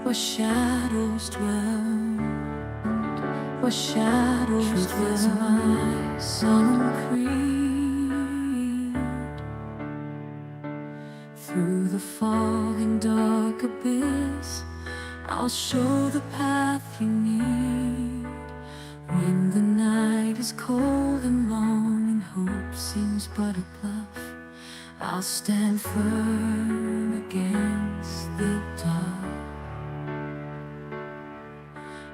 where shadows dwell, where shadows dwell. My solemn creed. Through the falling dark abyss, I'll show the path you need. When the night is cold and long and hope seems but a bluff, I'll stand firm against the dark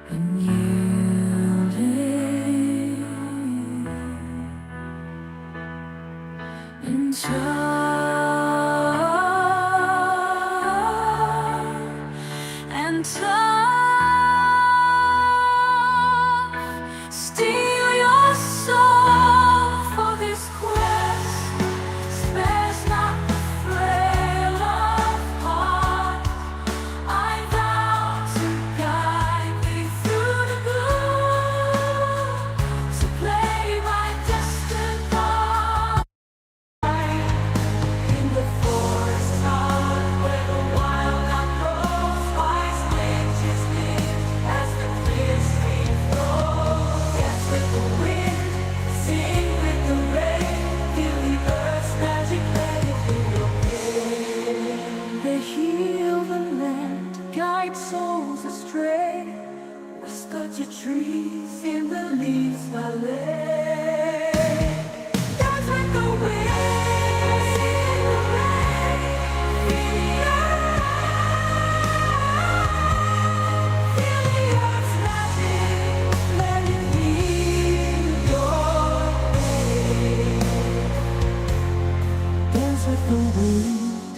and yielding in time and tough. Steel your soul for this quest. Spares not the frail of heart. I vow to guide thee through the gloom, to play my distant part in the forest heart, where the wild land grows. Wise witches live as the clear stream flows. Dance with the wind, sing with the rain, feel the earth's magic, let it be your pain. They heal the land, guide souls astray, whisper to trees in the leaves ballet. Dance with the wind, sing the rain, feel the earth's magic, let it be your pain. Dance with the wind,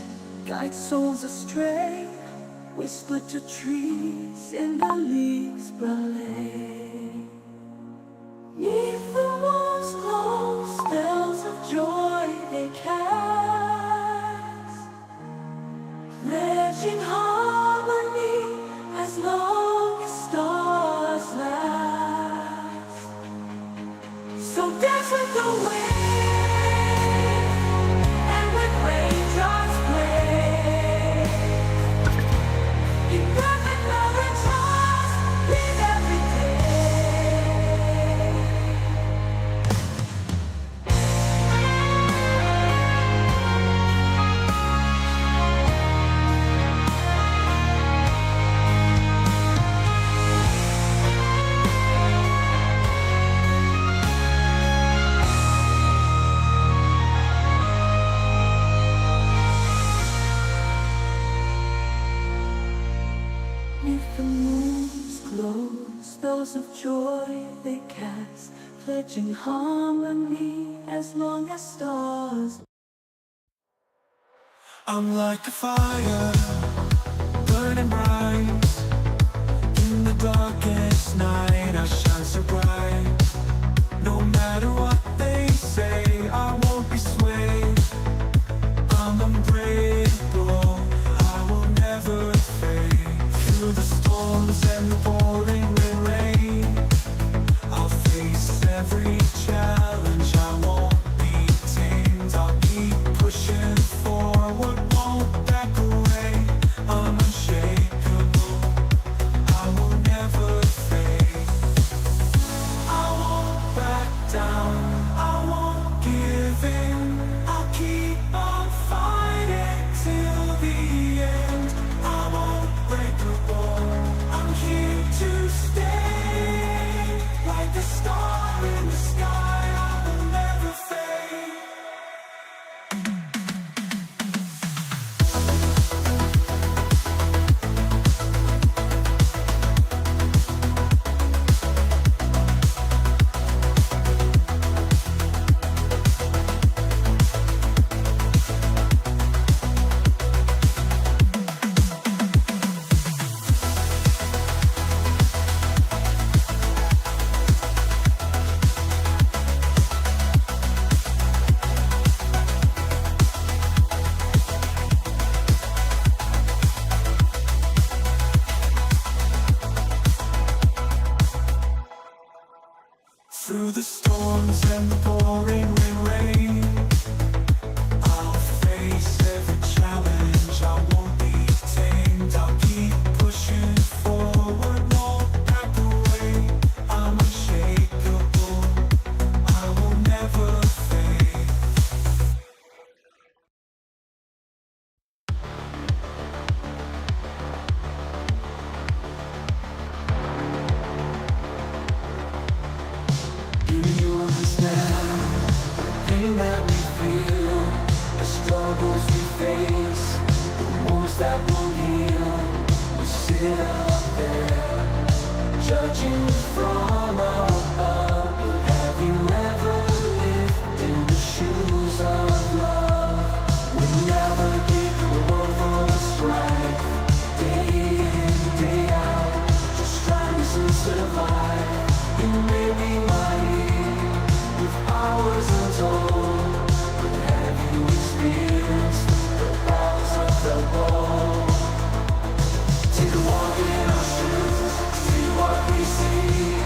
guide souls astray, whisper to trees in the leaves ballet. Neath the moon's glow, spells of joy they cast, pledging harmony as long as stars last. So dance with the wind, and when raindrops play, in perfect love and trust, live every day. Neath the moon's glow, spells of joy they cast, pledging harmony as long as stars. I'm like a fire, burning bright. In the darkest night I shine so bright. No matter what they say, I won't be swayed. I'm unbreakable, I will never fade. Through the storms and the pouring rain, I'll face every challenge, I won't be tamed. I'll keep pushing forward, won't back away. I'm unshakable, I will never fade. I won't back down, I won't give in. I'll keep on fighting till the end. I'm unbreakable, I'm here to stay. Like the star in the sky, I will never fade. Through the storms and the pouring rain, I'll face every challenge, I won't be tamed. I'll keep pushing sit up there, judging from above. Have you ever lived in the shoes of love? We navigate the world for strife, day in, day out, just trying to survive. You may be mighty, with powers untold, but have you experienced the powers of the bold? Take a walk in our shoes, see what we see,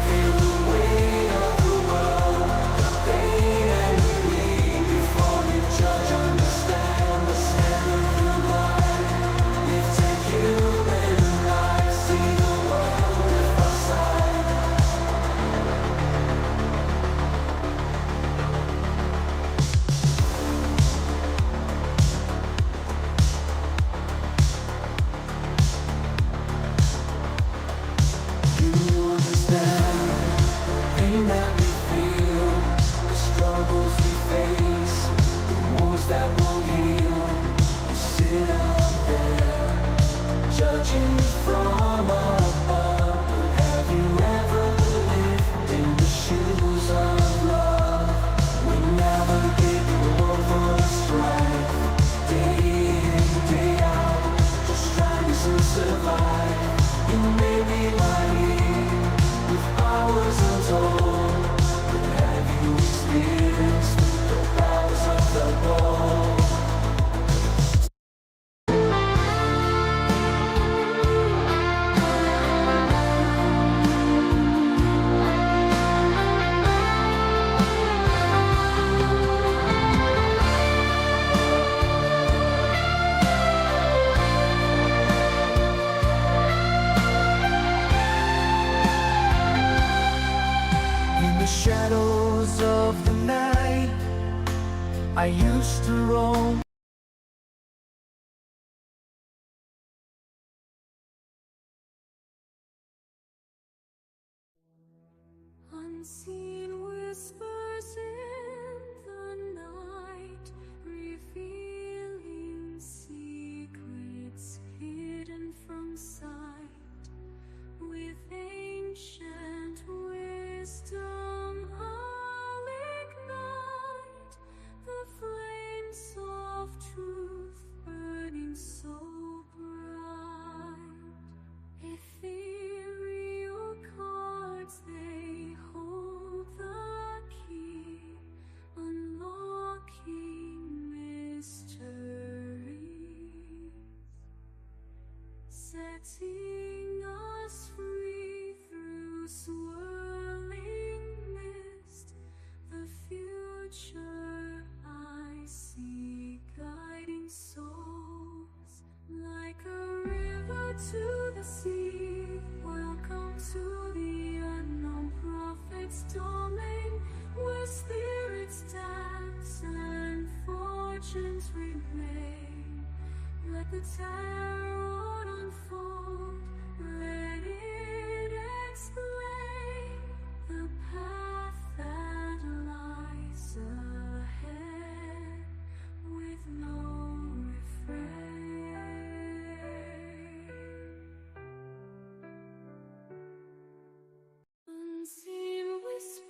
feel the weight of the world, the pain and relief. Before you judge, understand the standard through life. Live to human eyes, see the world with our sight. You understand the pain that we feel, the struggles we face, the wounds that won't heal. You sit up there, judging from above. Have you ever lived in the shoes of love? We navigate the world for strife, day in, day out, just trying to survive. You may be mighty, with powers untold, but have you experienced the powers of the bold? In the shadows of the night, I used to roam. Unseen whispers in the night, revealing secrets hidden from sight. With ancient wisdom I'll ignite the flames of truth burning so bright. Ethereal cards, they hold the key, unlocking mysteries, setting us free through swirling mist. The future I see, guiding souls like a river to the sea. Welcome to the unknown prophet's domain, where spirits dance and fortunes remain. Let the tarot unfold, let it explain the path that lies ahead with no refrain. Unseen whispers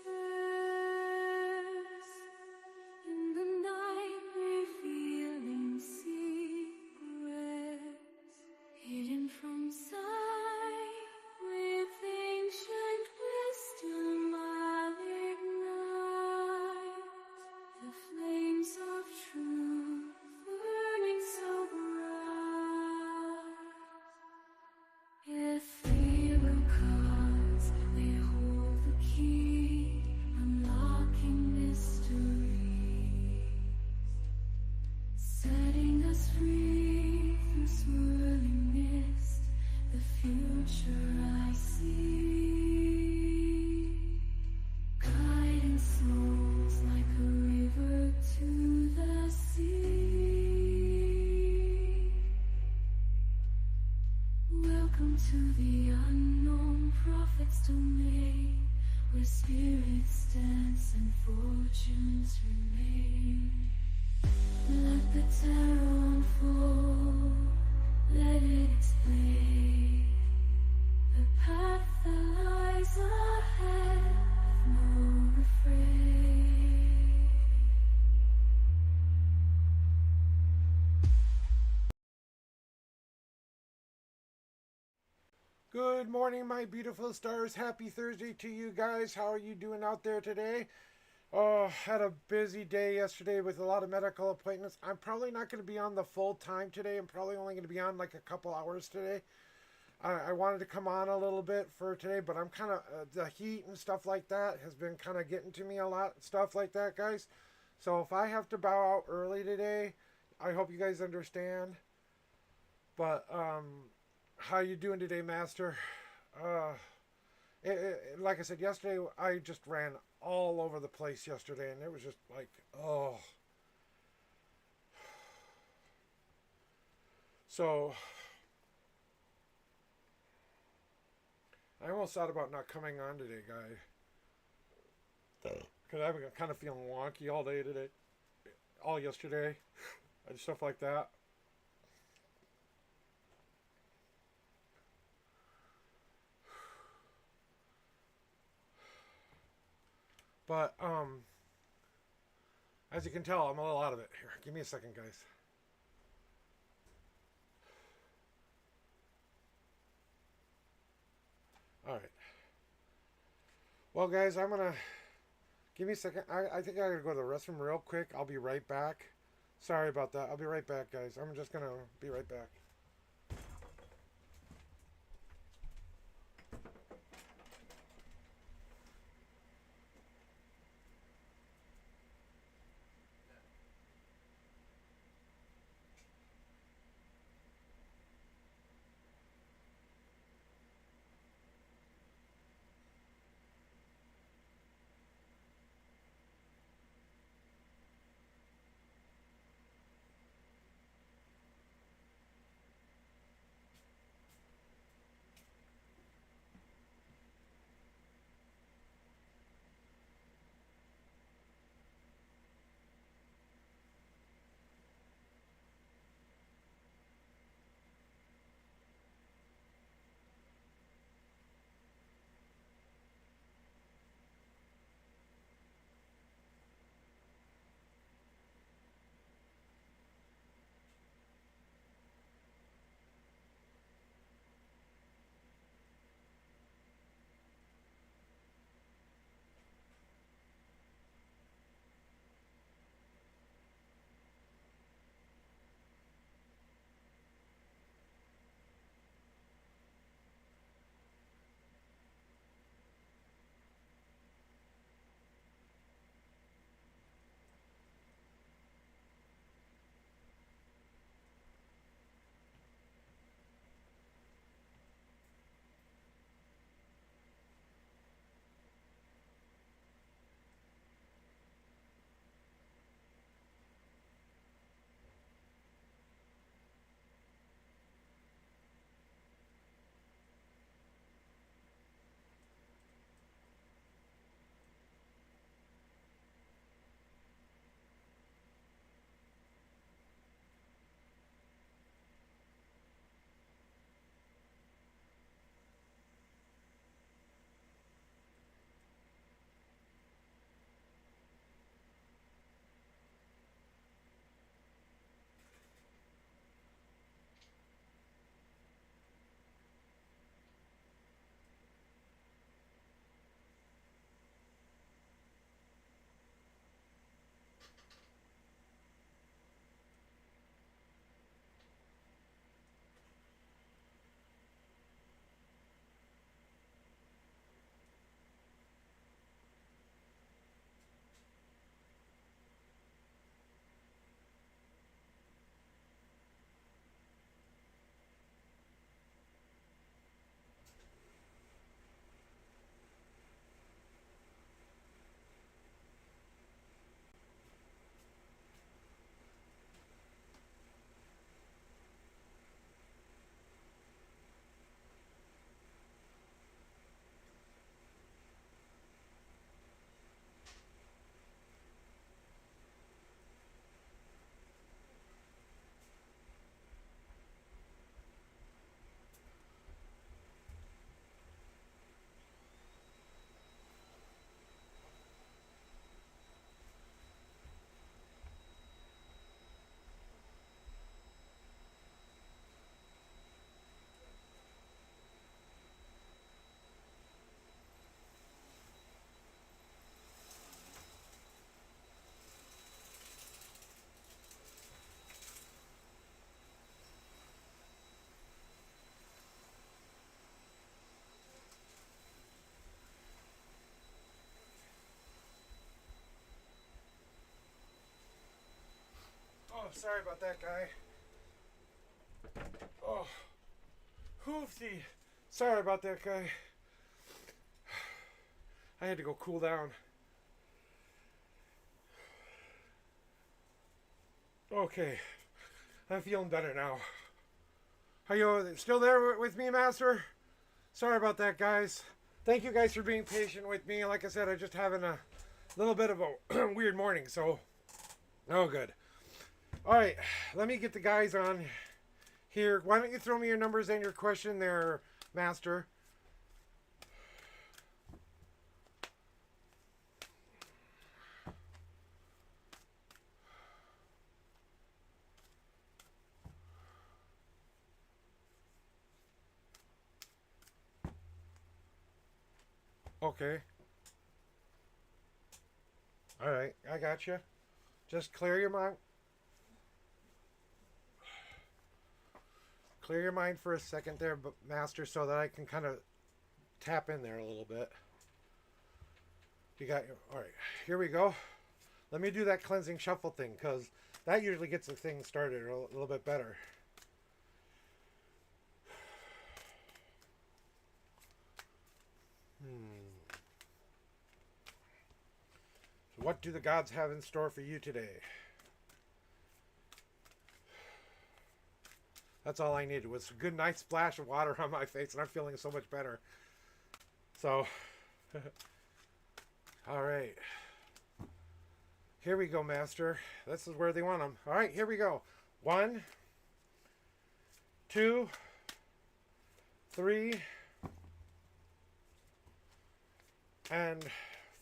in the night, revealing secrets hidden from sight. With ancient wisdom I'll ignite the flames of truth burning so bright. Ethereal cards, they hold the key, unlocking mysteries, setting us free through swirling mist. The future I see, guiding souls like a river to the sea. Welcome to the unknown prophet's domain, where spirits dance and fortunes remain. Let the tarot unfold, let it explain Good morning, my beautiful stars. Happy Thursday to you guys. How are you doing out there today? Oh, had a busy day yesterday with a lot of medical appointments. I'm probably not going to be on the full time today. I'm probably only going to be on like a couple hours today. I wanted to come on a little bit for today, but I'm kind of, the heat and stuff like that has been kind of getting to me a lot, stuff like that, guys. So if I have to bow out early today, I hope you guys understand. But, how you doing today, Master? Uh, like I said yesterday, I just ran all over the place yesterday, and it was just like, oh. So, I almost thought about not coming on today, guy. Because I've been kind of feeling wonky all day today, all yesterday, and stuff like that. But, as you can tell, I'm a little out of it. Here, give me a second, guys. Alright. Well, guys, I'm going to... Give me a second. I think I gotta go to the restroom real quick. I'll be right back. Sorry about that. I'll be right back, guys. I'm just going to be right back. sorry about that, guy. Oh, hoofy. Sorry about that, guy. I had to go cool down. Okay, I'm feeling better now. Are you still there with me, Master? Sorry about that, guys. Thank you guys for being patient with me. Like I said, I'm just having a little bit of a weird morning, so oh good. All right, let me get the guys on here. Why don't you throw me your numbers and your question there, Master? Okay. All right, I got you. Just clear your mind. Clear your mind for a second there, Master, so that I can kind of tap in there a little bit. You got your... All right, here we go. Let me do that cleansing shuffle thing, because that usually gets the thing started a little bit better. So what do the gods have in store for you today? That's all I needed was a good nice splash of water on my face, and I'm feeling so much better. So, all right. Here we go, Master. This is where they want them. All right, here we go. 1, 2, 3, and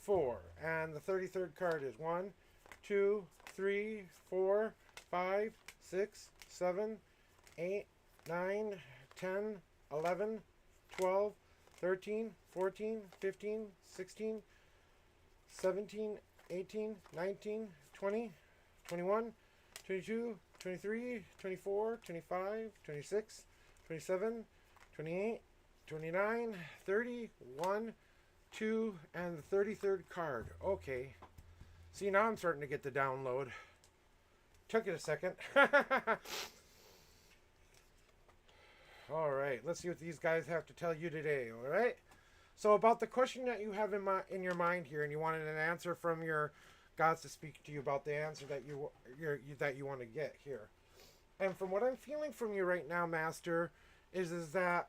4. And the 33rd card is 1, 2, 3, 4, 5, 6, 7, 8, 9, 10, 11, 12, 13, 14, 15, 16, 17, 18, 19, 20, 21, 22, 23, 24, 25, 26, 27, 28, 29, 30, 1, 2, and the 33rd card. Okay. See, now I'm starting to get the download. Took it a second. All right, let's see what these guys have to tell you today. All right. So about the question that you have in your mind here, and you wanted an answer from your gods to speak to you about the answer that you want to get here. And from what I'm feeling from you right now, Master, is that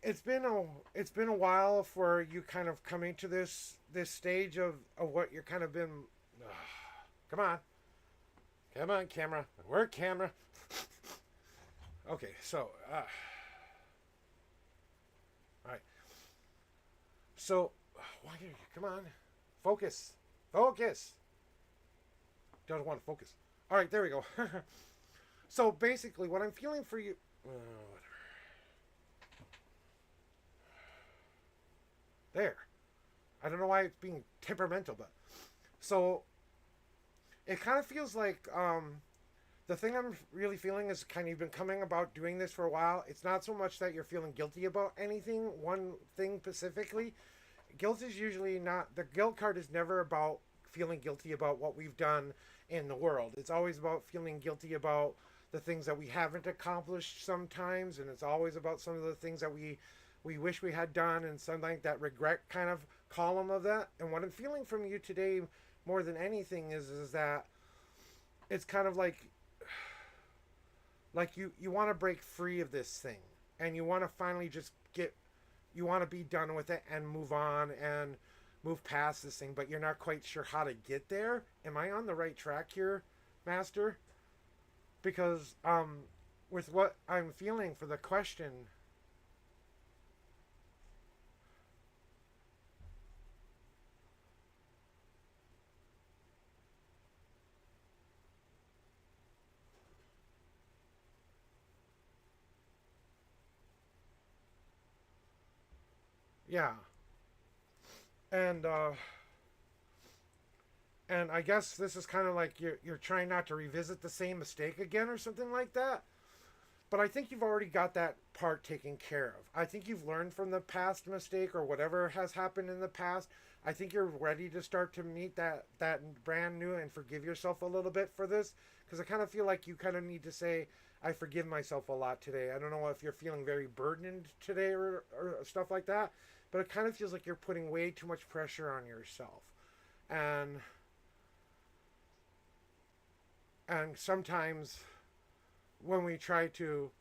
it's been a while for you kind of coming to this stage of what you're kind of been. Come on, camera. Work, camera. Okay, so all right. So why do you come on? Focus. Don't want to focus. All right, there we go. So basically, what I'm feeling for you. There. I don't know why it's being temperamental, but so it kind of feels like the thing I'm really feeling is kind of you've been coming about doing this for a while. It's not so much that you're feeling guilty about anything, one thing specifically. Guilt is usually not, the guilt card is never about feeling guilty about what we've done in the world. It's always about feeling guilty about the things that we haven't accomplished sometimes, and it's always about some of the things that we wish we had done, and something like that regret kind of column of that. And what I'm feeling from you today more than anything is that it's kind of like you want to break free of this thing, and you want to finally just you want to be done with it and move on and move past this thing, but you're not quite sure how to get there. Am I on the right track here, Master? Because with what I'm feeling for the question, yeah. And I guess this is kind of like you're trying not to revisit the same mistake again or something like that. But I think you've already got that part taken care of. I think you've learned from the past mistake or whatever has happened in the past. I think you're ready to start to meet that brand new and forgive yourself a little bit for this, because I kind of feel like you kind of need to say, I forgive myself a lot today. I don't know if you're feeling very burdened today or stuff like that, but it kind of feels like you're putting way too much pressure on yourself. And sometimes when we try to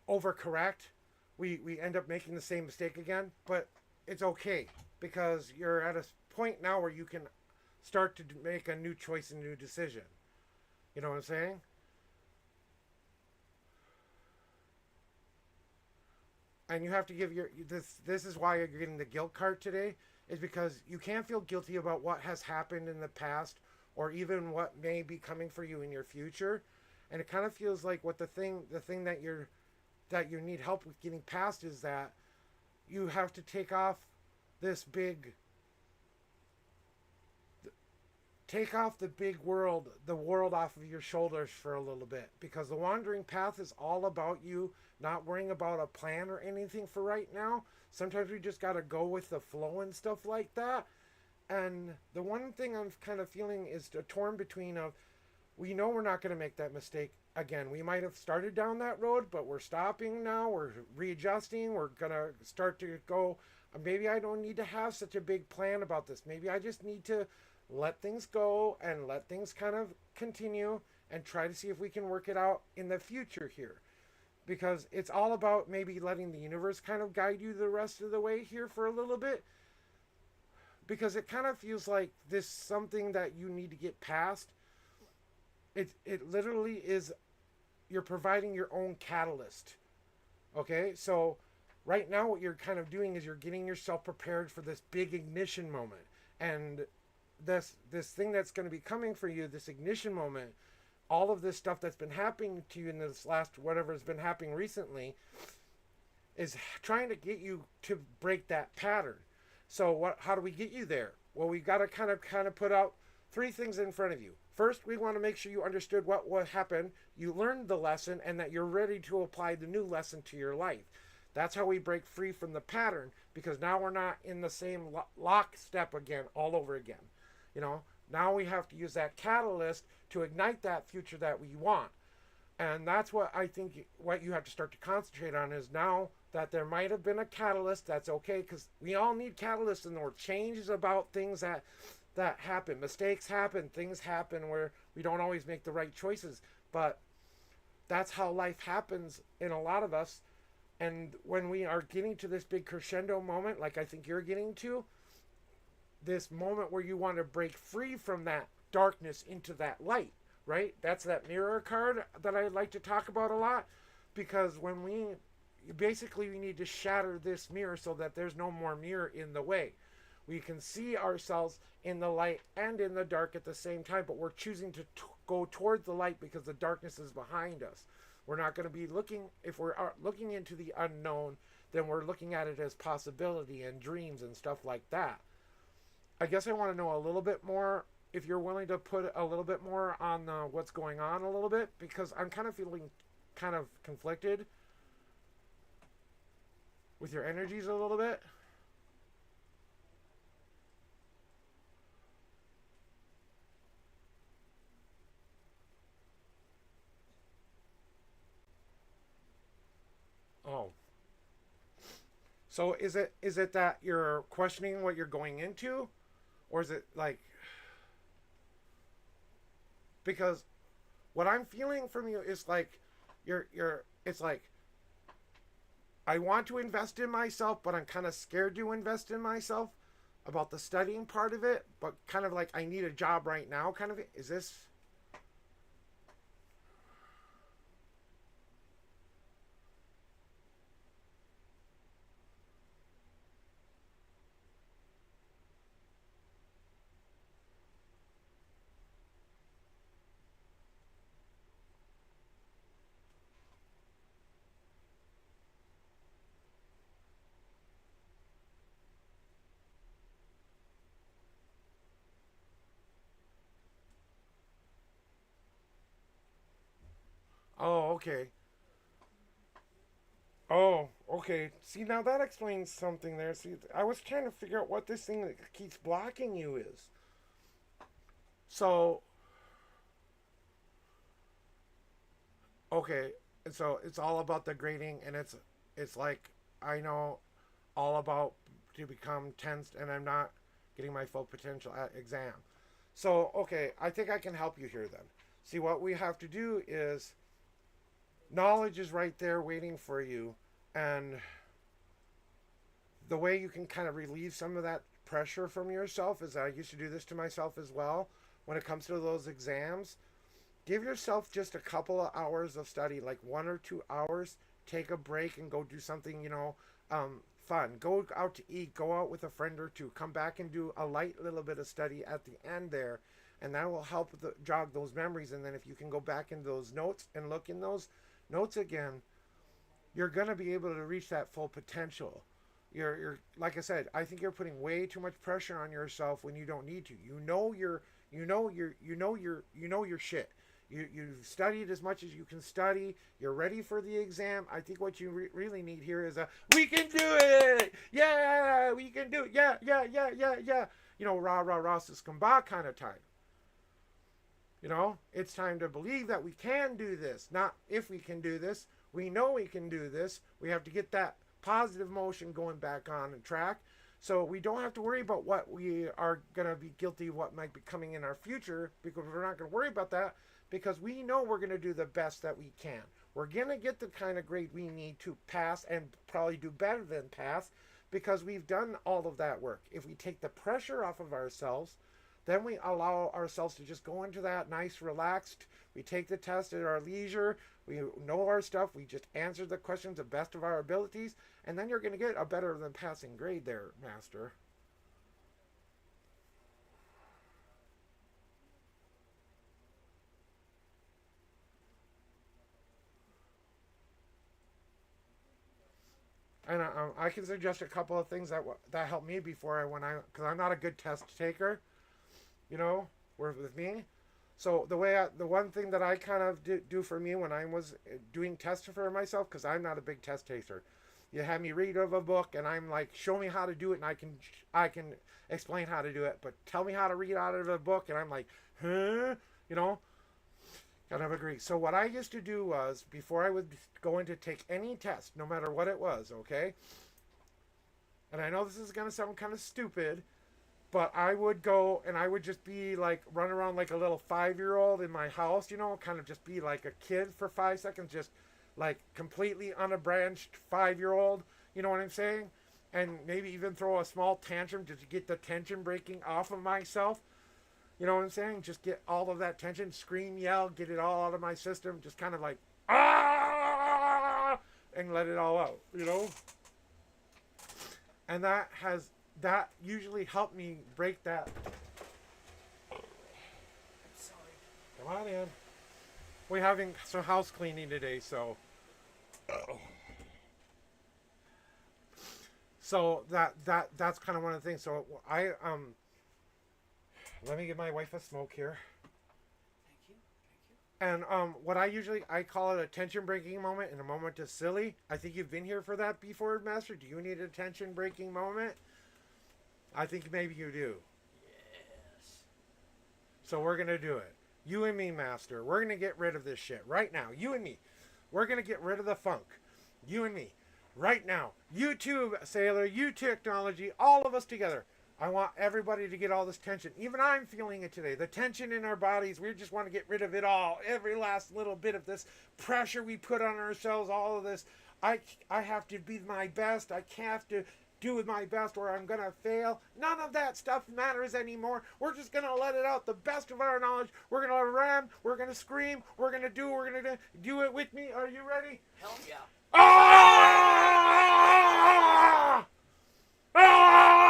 overcorrect, we end up making the same mistake again. But it's okay, because you're at a point now where you can start to make a new choice and new decision. You know what I'm saying? And you have to give your this is why you're getting the guilt card today, is because you can't feel guilty about what has happened in the past or even what may be coming for you in your future. And it kind of feels like what the thing that you need help with getting past is that you have to this big take off the world off of your shoulders for a little bit, because the wandering path is all about you not worrying about a plan or anything for right now. Sometimes we just got to go with the flow and stuff like that. And the one thing I'm kind of feeling is a torn between of, we know we're not going to make that mistake again. We might have started down that road, but we're stopping now. We're readjusting. We're going to start to go, maybe I don't need to have such a big plan about this. Maybe I just need to let things go and let things kind of continue and try to see if we can work it out in the future here. Because it's all about maybe letting the universe kind of guide you the rest of the way here for a little bit. Because it kind of feels like this something that you need to get past. It literally is, you're providing your own catalyst. Okay? So right now what you're kind of doing is you're getting yourself prepared for this big ignition moment. And this thing that's going to be coming for you, this ignition moment, all of this stuff that's been happening to you in this last whatever has been happening recently, is trying to get you to break that pattern. So how do we get you there? Well, we've got to kind of put out three things in front of you. First, we want to make sure you understood what happened, you learned the lesson, and that you're ready to apply the new lesson to your life. That's how we break free from the pattern, because now we're not in the same lockstep again, all over again. You know, now we have to use that catalyst to ignite that future that we want. And that's what I think what you have to start to concentrate on is, now that there might have been a catalyst, that's okay, because we all need catalysts in the world. Change is about things that happen. Mistakes happen. Things happen where we don't always make the right choices. But that's how life happens in a lot of us. And when we are getting to this big crescendo moment, like I think you're getting to, this moment where you want to break free from that darkness into that light, right? That's that mirror card that I like to talk about a lot, because when we need to shatter this mirror so that there's no more mirror in the way. We can see ourselves in the light and in the dark at the same time, but we're choosing to go towards the light because the darkness is behind us. We're not going to be if we're looking into the unknown, then we're looking at it as possibility and dreams and stuff like that. I guess I want to know a little bit more, if you're willing to put a little bit more on what's going on a little bit, because I'm kind of feeling kind of conflicted with your energies a little bit. Oh. So is it that you're questioning what you're going into? Or is it like, because what I'm feeling from you is like it's like, I want to invest in myself, but I'm kind of scared to invest in myself about the studying part of it, but kind of like I need a job right now kind of. Is this? Oh, okay. Oh, Okay, see, now that explains something there. See, I was trying to figure out what this thing that keeps blocking you is. So, okay, so it's all about the grading, and it's like I know all about to become tensed, and I'm not getting my full potential at exam. So, okay, I think I can help you here then. See, what we have to do is knowledge is right there waiting for you, and the way you can kind of relieve some of that pressure from yourself is I used to do this to myself as well when it comes to those exams. Give yourself just a couple of hours of study, like 1 or 2 hours. Take a break and go do something, fun. Go out to eat. Go out with a friend or two. Come back and do a light little bit of study at the end there, and that will help jog those memories. And then if you can go back into those notes and look in those notes again, you're gonna be able to reach that full potential. You're like I said, I think you're putting way too much pressure on yourself when you don't need to. You know your shit. You've studied as much as you can study. You're ready for the exam. I think what you really need here is we can do it. Yeah, we can do it. Yeah, yeah, yeah, yeah, yeah. Rah, rah, rah, skamba kind of time. It's time to believe that we can do this. Not if we can do this. We know we can do this. We have to get that positive motion going back on track. So we don't have to worry about what we are going to be guilty of, what might be coming in our future, because we're not going to worry about that, because we know we're going to do the best that we can. We're going to get the kind of grade we need to pass, and probably do better than pass, because we've done all of that work. If we take the pressure off of ourselves, then we allow ourselves to just go into that nice, relaxed. We take the test at our leisure. We know our stuff. We just answer the questions the best of our abilities. And then you're going to get a better than passing grade there, Master. And I can suggest a couple of things that helped me before because I'm not a good test taker, with me. So the one thing that I kind of do for me when I was doing tests for myself, because I'm not a big test taker, you have me read of a book and I'm like, show me how to do it, and I can explain how to do it, but tell me how to read out of a book, and I'm like, huh, kind of agree. So what I used to do was, before I would go in to take any test, no matter what it was, okay, and I know this is going to sound kind of stupid, but I would go and I would just be like, run around like a little 5-year-old in my house, kind of just be like a kid for 5 seconds, just like completely unabashed 5-year-old, you know what I'm saying? And maybe even throw a small tantrum to get the tension breaking off of myself. You know what I'm saying? Just get all of that tension, scream, yell, get it all out of my system, just kind of like, ah, and let it all out, And that usually helped me break that. I'm sorry. Come on in. We're having some house cleaning today, so. So that's kind of one of the things. So let me give my wife a smoke here. And what I call it a tension breaking moment, and a moment is silly. I think you've been here for that before, Master. Do you need a tension breaking moment? I think maybe you do. Yes. So we're going to do it. You and me, Master. We're going to get rid of this shit right now. You and me. We're going to get rid of the funk. You and me. Right now. You too, Sailor. You technology. All of us together. I want everybody to get all this tension. Even I'm feeling it today. The tension in our bodies. We just want to get rid of it all. Every last little bit of this pressure we put on ourselves. All of this. I have to be my best. I have to do with my best or I'm going to fail. None of that stuff matters anymore. We're just going to let it out the best of our knowledge. We're going to ram. We're going to scream. We're going to do it with me. Are you ready? Hell yeah. Ah! Ah!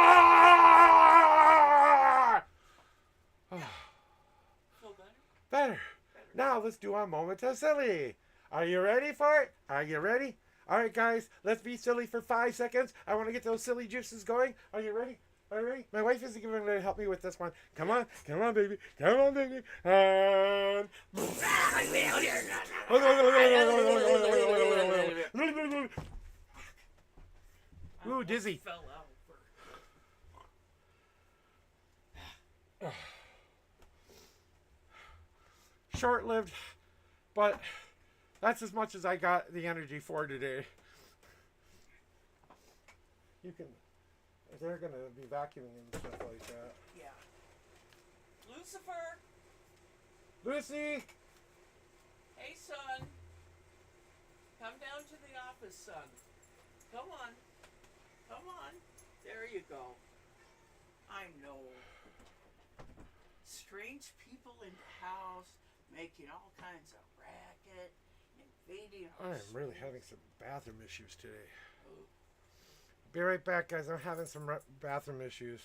Feel better? Better. Now let's do our moment of silly. Are you ready for it? Are you ready? All right, guys, let's be silly for 5 seconds. I want to get those silly juices going. Are you ready? Are you ready? My wife is going to help me with this one. Come on, baby. Come on, baby. And... dizzy. Fell out. Short-lived, but that's as much as I got the energy for today. You can, they're gonna be vacuuming and stuff like that. Yeah. Lucifer! Lucy! Hey, son. Come down to the office, son. Come on. Come on. There you go. I know. Strange people in the house, making all kinds of racket, invading our I am really space. having some bathroom issues today. Oh. Be right back, guys. I'm having some bathroom issues.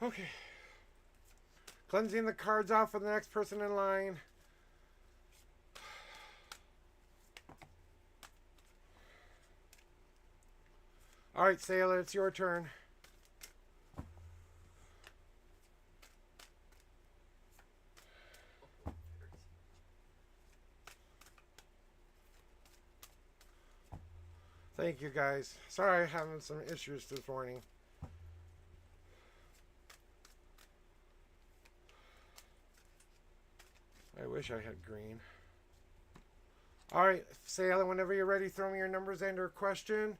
Okay. Cleansing the cards off for the next person in line. All right, Sailor, it's your turn. Thank you, guys. Sorry, I'm having some issues this morning. I wish I had green. All right, Sailor, whenever you're ready, throw me your numbers and or question.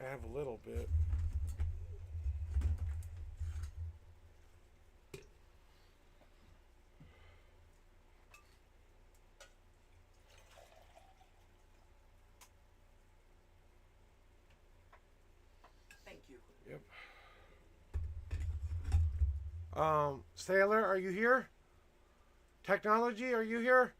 I have a little bit. Thank you. Yep. Sailor, are you here? Technology, are you here?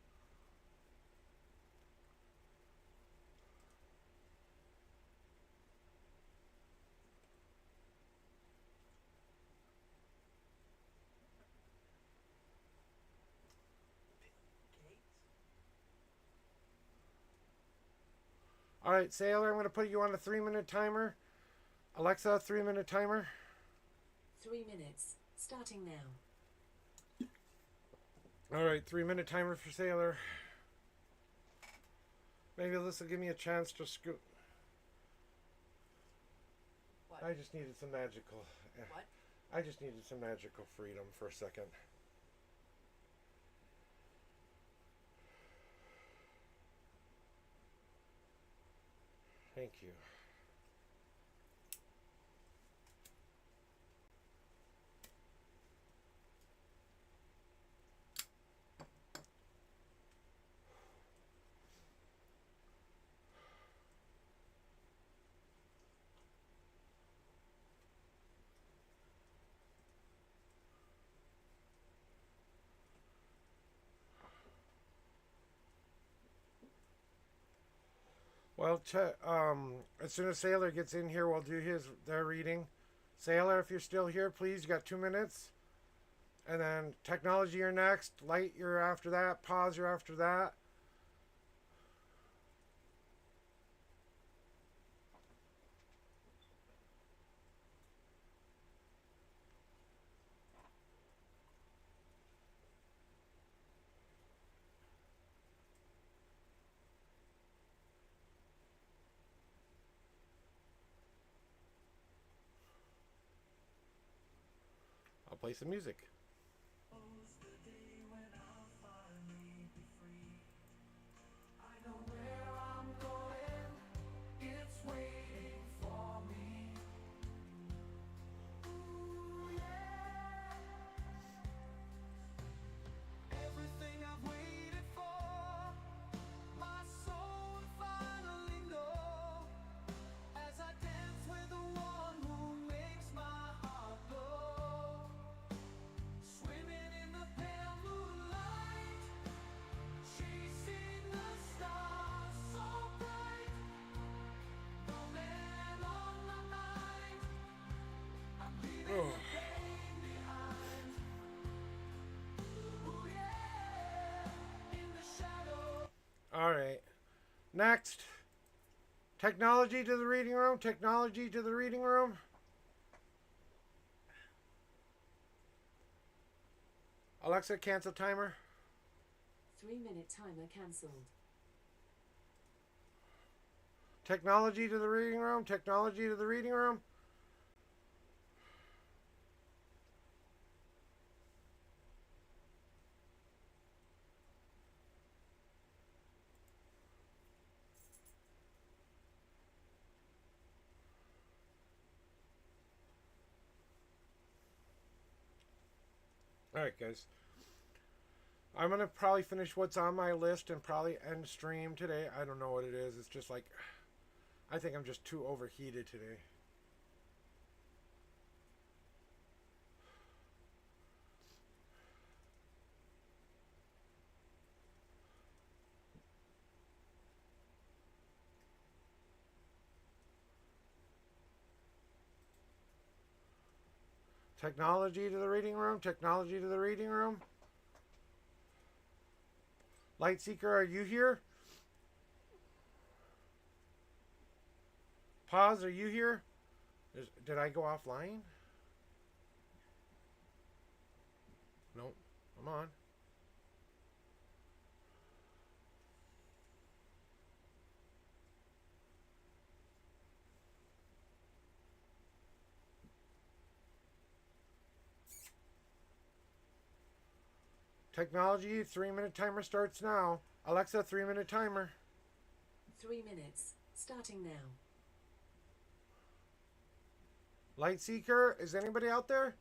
All right, Sailor, I'm going to put you on a 3-minute timer. Alexa, 3-minute timer. 3 minutes, starting now. All right, 3-minute timer for Sailor. Maybe this will give me a chance to scoot. What? I just needed some magical. What? I just needed some magical freedom for a second. Thank you. Well, as soon as Sailor gets in here, we'll do their reading. Sailor, if you're still here, please, you got 2 minutes. And then technology, you're next. Light, you're after that. Pause, you're after that. I'll play some music. I know where I'm going, it's waiting for me. Ooh, yeah. Everything I've waited for, my soul will finally know. As I dance with the one who makes my heart glow. Swimming in the pale moonlight, chasing the stars so bright. No man on my mind, I'm leaving the pain behind. Ooh, yeah, in the shadow. All right. Next. Technology to the reading room. Technology to the reading room. Alexa, cancel timer. 3-minute timer cancelled. Technology to the reading room. Technology to the reading room. All right, guys. I'm going to probably finish what's on my list and probably end stream today. I don't know what it is. It's just like, I think I'm just too overheated today. Technology to the reading room. Technology to the reading room. Lightseeker, are you here? Pause, are you here? Did I go offline? Nope. I'm on. Technology, 3-minute timer starts now. Alexa, 3-minute timer. 3 minutes, starting now. Lightseeker, is anybody out there?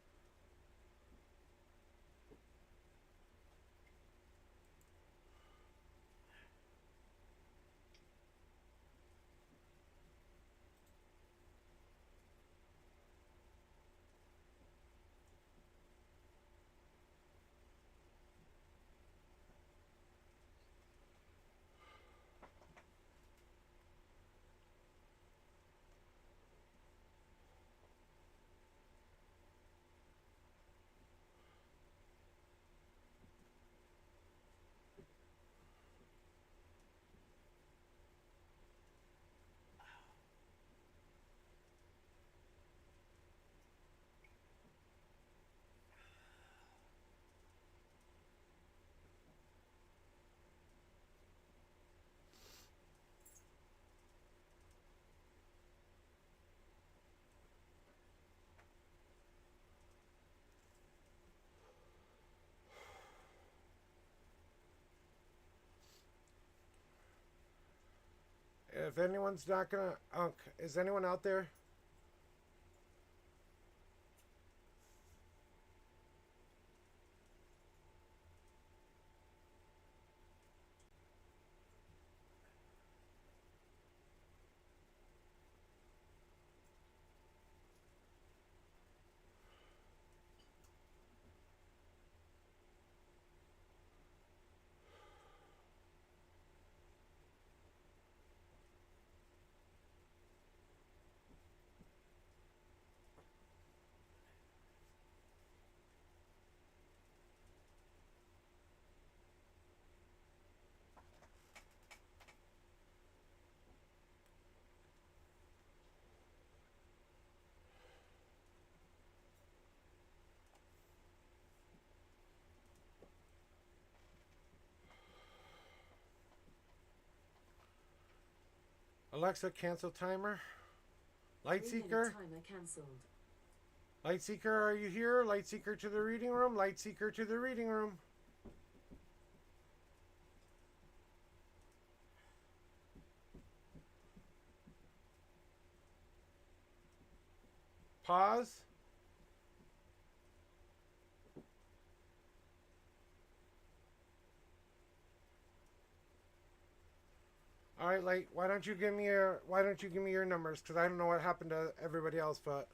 If anyone's not gonna... is anyone out there? Alexa, cancel timer. 3-minute Lightseeker. timer cancelled. Lightseeker, are you here? Lightseeker to the reading room. Lightseeker to the reading room. Pause. All right, Light. Why don't you give me your numbers? Because I don't know what happened to everybody else, but.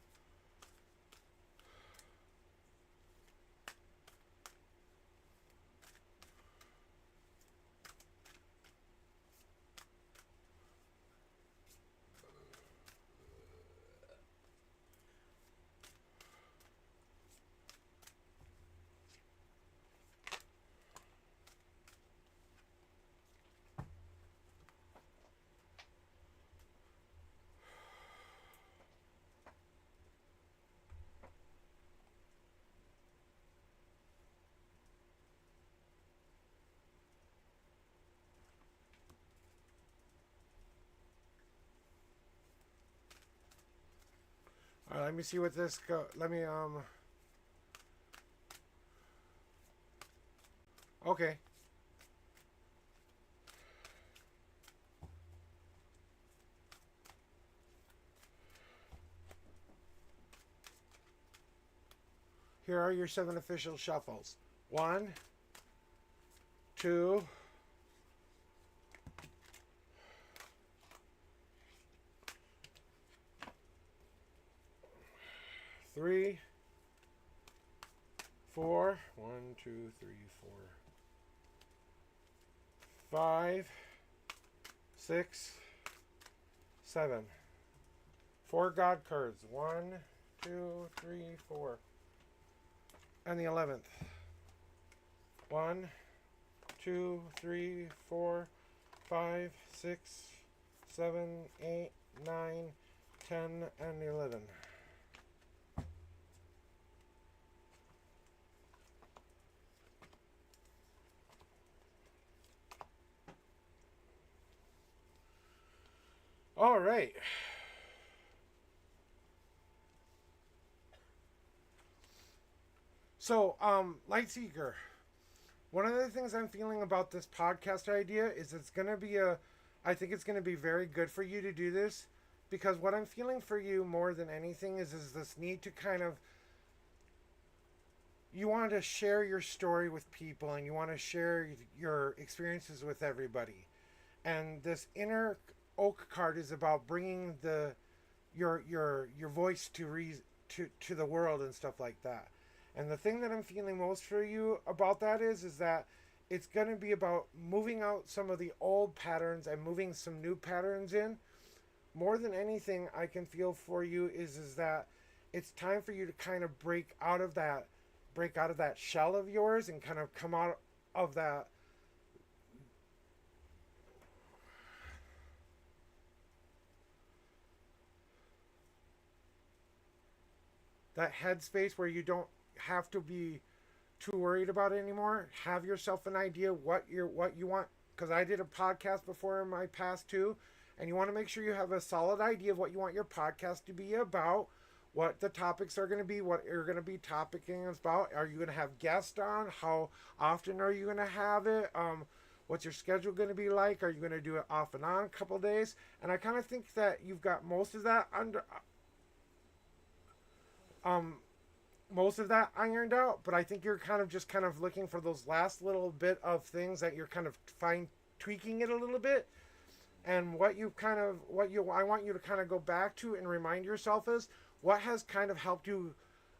All right, let me see what this go. Let me Okay. Here are your 7 official shuffles. 1, 2, 3, 4. 1, 2, 3, 4. 5, 6, 7. 4 God cards. 1, 2, 3, 4. and the 11th. 1, 2, 3, 4, 5, 6, 7, 8, 9, 10, and 11. All right. So, Lightseeker. One of the things I'm feeling about this podcast idea is I think it's going to be very good for you to do this, because what I'm feeling for you more than anything is this need to kind of, you want to share your story with people and you want to share your experiences with everybody. And this inner oak card is about bringing your voice to the world and stuff like that. And the thing that I'm feeling most for you about that is that it's going to be about moving out some of the old patterns and moving some new patterns in. More than anything, I can feel for you is that it's time for you to kind of break out of that shell of yours and kind of come out of that headspace where you don't have to be too worried about it anymore. Have yourself an idea what you want, because I did a podcast before in my past too, and you want to make sure you have a solid idea of what you want your podcast to be about, what the topics are going to be, what you're going to be topicing about. Are you going to have guests on? How often are you going to have it? What's your schedule going to be like? Are you going to do it off and on a couple days? And I kind of think that you've got most of that ironed out, but I think you're kind of looking for those last little bit of things that you're kind of tweaking it a little bit. And I want you to kind of go back to and remind yourself is what has kind of helped you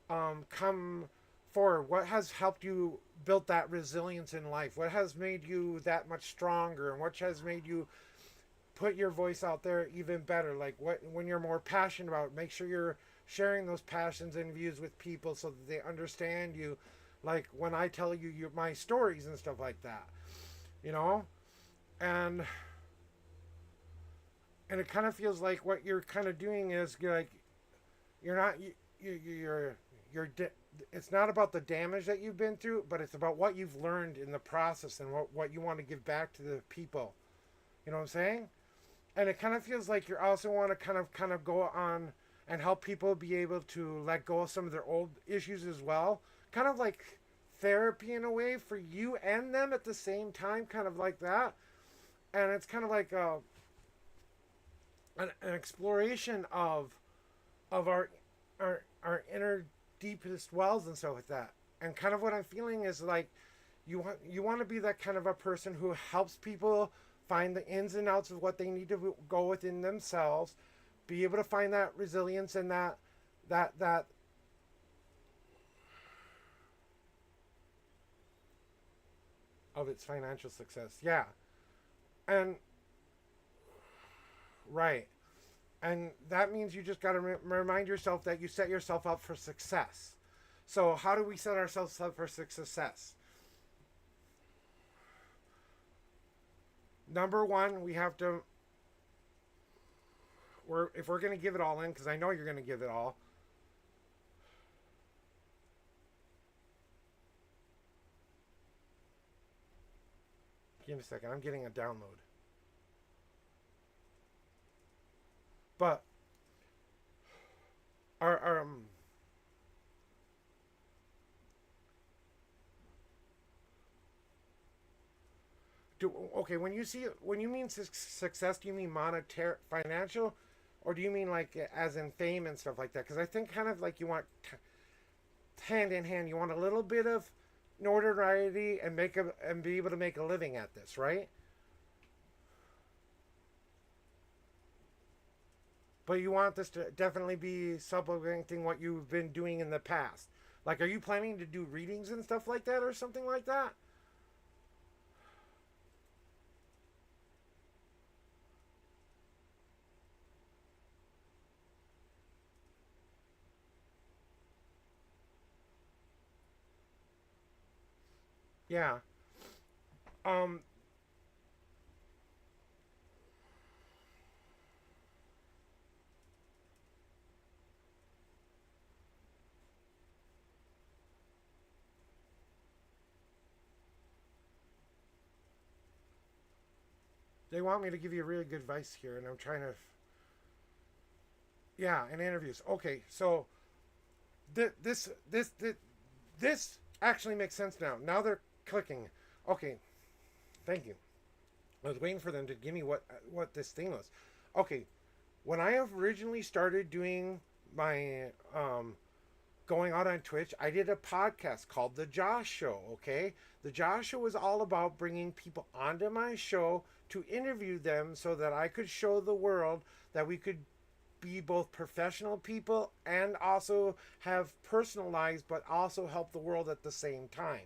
come forward, what has helped you build that resilience in life, what has made you that much stronger, and what has made you put your voice out there even better. Like when you're more passionate about it, make sure you're sharing those passions and views with people so that they understand you, like when I tell you my stories and stuff like that, and it kind of feels like what you're kind of doing is it's not about the damage that you've been through, but it's about what you've learned in the process and what you want to give back to the people. You know what I'm saying? And it kind of feels like you also want to kind of go on and help people be able to let go of some of their old issues as well. Kind of like therapy in a way for you and them at the same time, kind of like that. And it's kind of like an exploration of our inner deepest wells and stuff like that. And kind of what I'm feeling is like you want to be that kind of a person who helps people find the ins and outs of what they need to go within themselves, be able to find that resilience and that of its financial success. Yeah. And right. And that means you just got to remind yourself that you set yourself up for success. So how do we set ourselves up for success? Number one, we have to, if we're going to give it all in, because I know you're going to give it all. Give me a second. I'm getting a download. But when you mean success, do you mean monetary, financial, or do you mean like as in fame and stuff like that? Because I think kind of like you want hand in hand. You want a little bit of notoriety and be able to make a living at this, right? But you want this to definitely be supplementing what you've been doing in the past. Like, are you planning to do readings and stuff like that or something like that? Yeah. Um, they want me to give you really good advice here, and I'm trying to. Yeah, in interviews. Okay, so this actually makes sense now. Now they're clicking. Okay, thank you. I was waiting for them to give me what this thing was. Okay, when I originally started doing my going out on Twitch, I did a podcast called The Josh Show. Okay, The Josh Show was all about bringing people onto my show to interview them so that I could show the world that we could be both professional people and also have personal lives, but also help the world at the same time.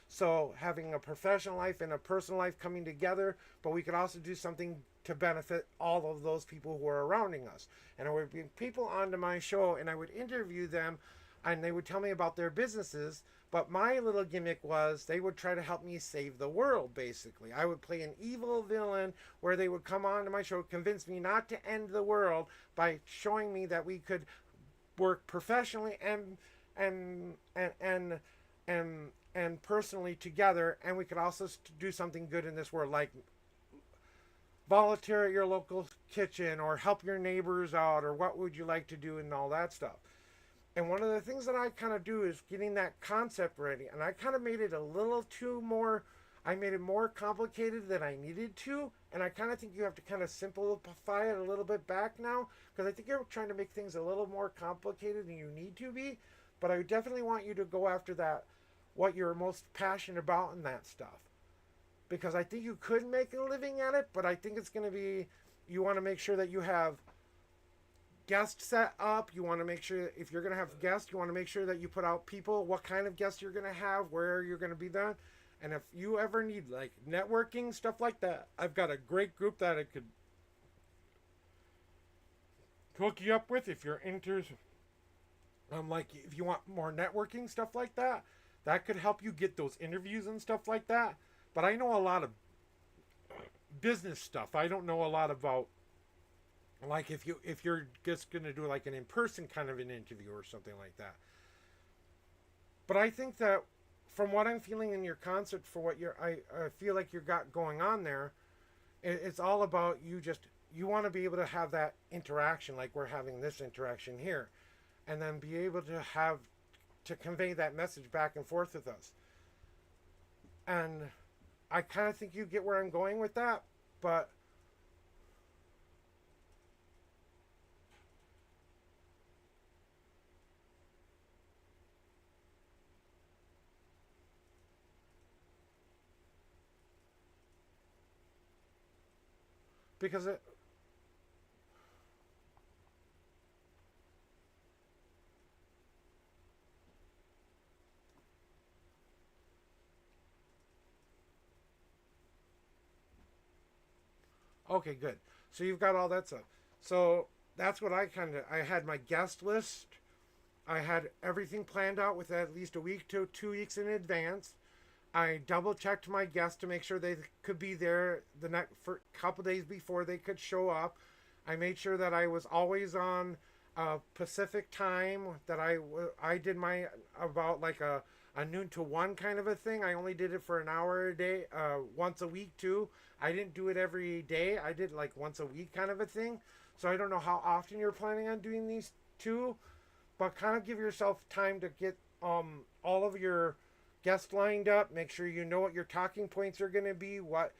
So having a professional life and a personal life coming together, but we could also do something to benefit all of those people who are surrounding us. And I would bring people onto my show and I would interview them and they would tell me about their businesses. But my little gimmick was they would try to help me save the world, basically. I would play an evil villain where they would come onto my show, convince me not to end the world by showing me that we could work professionally and personally together, and we could also do something good in this world, like volunteer at your local kitchen or help your neighbors out, or what would you like to do and all that stuff. And one of the things that I kind of do is getting that concept ready. And I kind of made it a little too more, I made it more complicated than I needed to. And I kind of think you have to kind of simplify it a little bit back now. Because I think you're trying to make things a little more complicated than you need to be. But I definitely want you to go after that, what you're most passionate about and that stuff. Because I think you could make a living at it. But I think it's going to be, you want to make sure that you have guest set up. You want to make sure if you're going to have guests, you want to make sure that you put out people, what kind of guests you're going to have, where you're going to be done. And if you ever need like networking, stuff like that, I've got a great group that I could hook you up with if you're into like if you want more networking stuff like that, that could help you get those interviews and stuff like that. But I know a lot of business stuff. I don't know a lot about, like if you're just going to do like an in-person kind of an interview or something like that. But I think that from what I'm feeling in your concert, for what I feel like you got going on there, it's all about you want to be able to have that interaction like we're having this interaction here, and then be able to convey that message back and forth with us. And I kind of think you get where I'm going with that, but because it, okay, good. So you've got all that stuff. So that's what I had my guest list. I had everything planned out with at least a week to 2 weeks in advance. I double checked my guests to make sure they could be there the next for a couple days before they could show up. I made sure that I was always on Pacific time. That I did my about like a noon to 1 kind of a thing. I only did it for an hour a day, once a week too. I didn't do it every day. I did like once a week kind of a thing. So I don't know how often you're planning on doing these two, but kind of give yourself time to get all of your guests lined up. Make sure you know what your talking points are going to be, what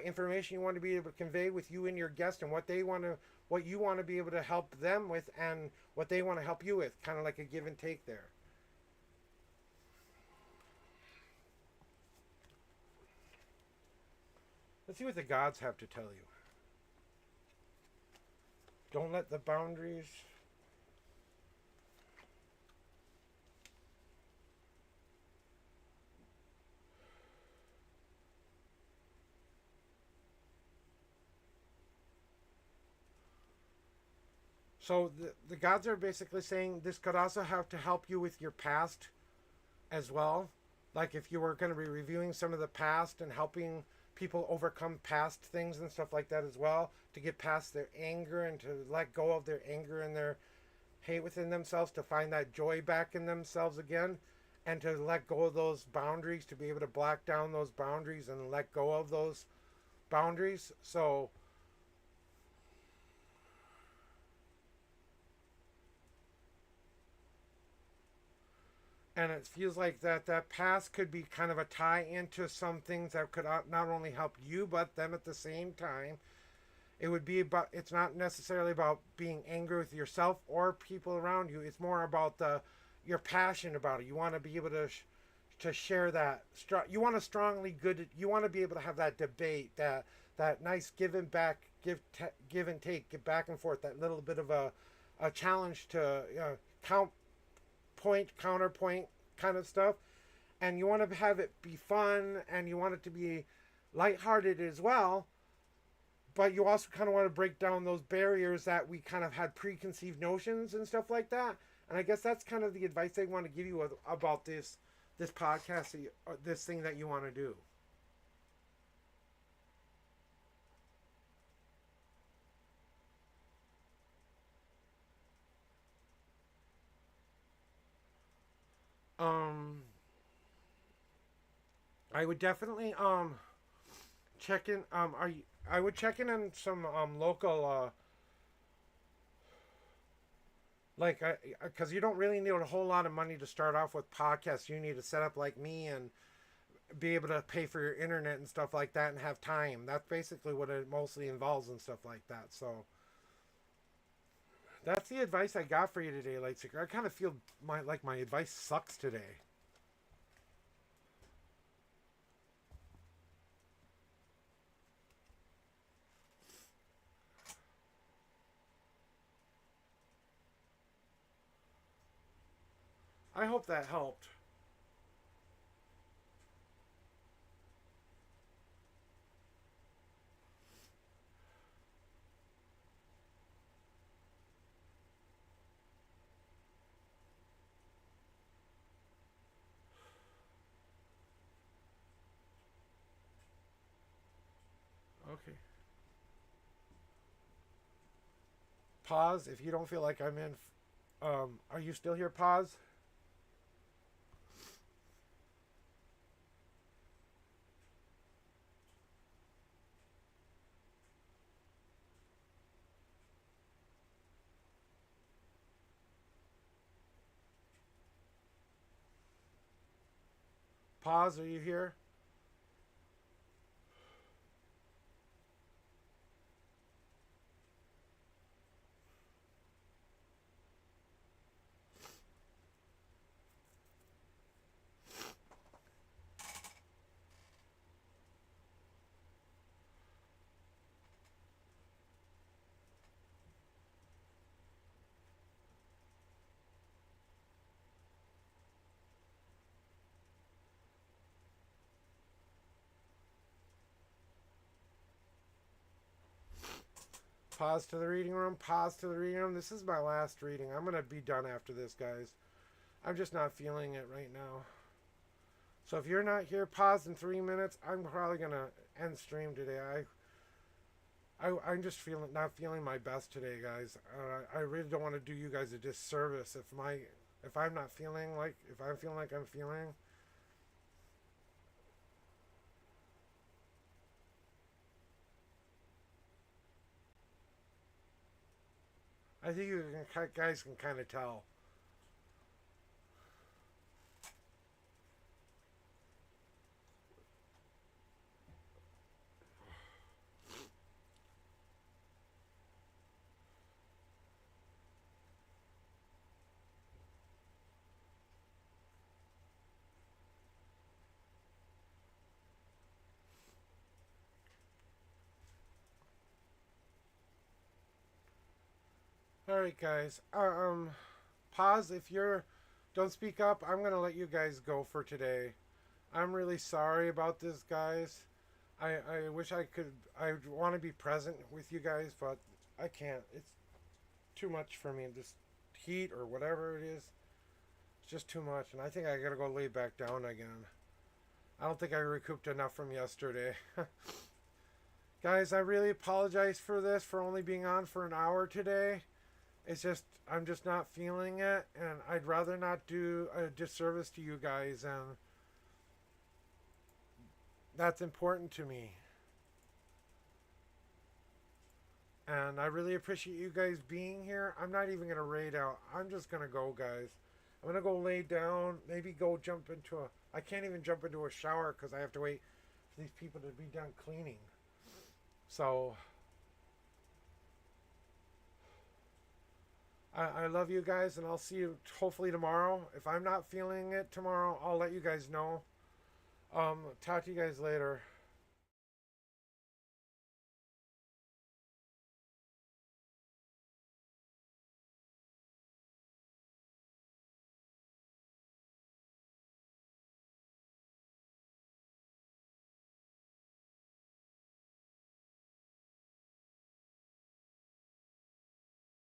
information you want to be able to convey with you and your guest, and what you want to be able to help them with, and what they want to help you with. Kind of like a give and take there. Let's see what the gods have to tell you. Don't let the boundaries. So the gods are basically saying this could also have to help you with your past as well. like if you were going to be reviewing some of the past and helping people overcome past things and stuff like that as well, to get past their anger and to let go of their anger and their hate within themselves, to find that joy back in themselves again, and to let go of those boundaries, to be able to black down those boundaries and let go of those boundaries. So and it feels like that past could be kind of a tie into some things that could not only help you but them at the same time. It would be about, it's not necessarily about being angry with yourself or people around you. It's more about the your passion about it. You want to be able to share that. You want to strongly good. You want to be able to have that debate, that nice give and back, give and take, give back and forth. That little bit of a challenge to counterpoint kind of stuff, and you want to have it be fun, and you want it to be lighthearted as well. But you also kind of want to break down those barriers that we kind of had preconceived notions and stuff like that. And I guess that's kind of the advice I want to give you about this podcast, this thing that you want to do. I would definitely check in. I would check in on some local like, because you don't really need a whole lot of money to start off with podcasts. You need to set up like me and be able to pay for your internet and stuff like that and have time. That's basically what it mostly involves and stuff like that. So that's the advice I got for you today, Lightseeker. I kind of feel my advice sucks today. I hope that helped. Okay. Pause if you don't feel like I'm in. Are you still here? Pause. Pause. Are you here? Pause to the reading room. Pause to the reading room. This is my last reading. I'm going to be done after this, guys. I'm just not feeling it right now. So if you're not here, pause in 3 minutes. I'm probably going to end stream today. I'm just not feeling my best today, guys. I really don't want to do you guys a disservice if I'm not feeling like, if I'm feeling like I'm feeling. I think you guys can kind of tell. All right, guys. Pause if you're. Don't speak up. I'm gonna let you guys go for today. I'm really sorry about this, guys. I wish I could. I want to be present with you guys, but I can't. It's too much for me. This heat or whatever it is. It's just too much, and I think I gotta go lay back down again. I don't think I recouped enough from yesterday. Guys, I really apologize for this, for only being on for an hour today. It's just, I'm just not feeling it, and I'd rather not do a disservice to you guys, and that's important to me. And I really appreciate you guys being here. I'm not even going to raid out. I'm just going to go, guys. I'm going to go lay down, maybe go jump into a... I can't even jump into a shower because I have to wait for these people to be done cleaning. So, I love you guys, and I'll see you hopefully tomorrow. If I'm not feeling it tomorrow, I'll let you guys know. Talk to you guys later.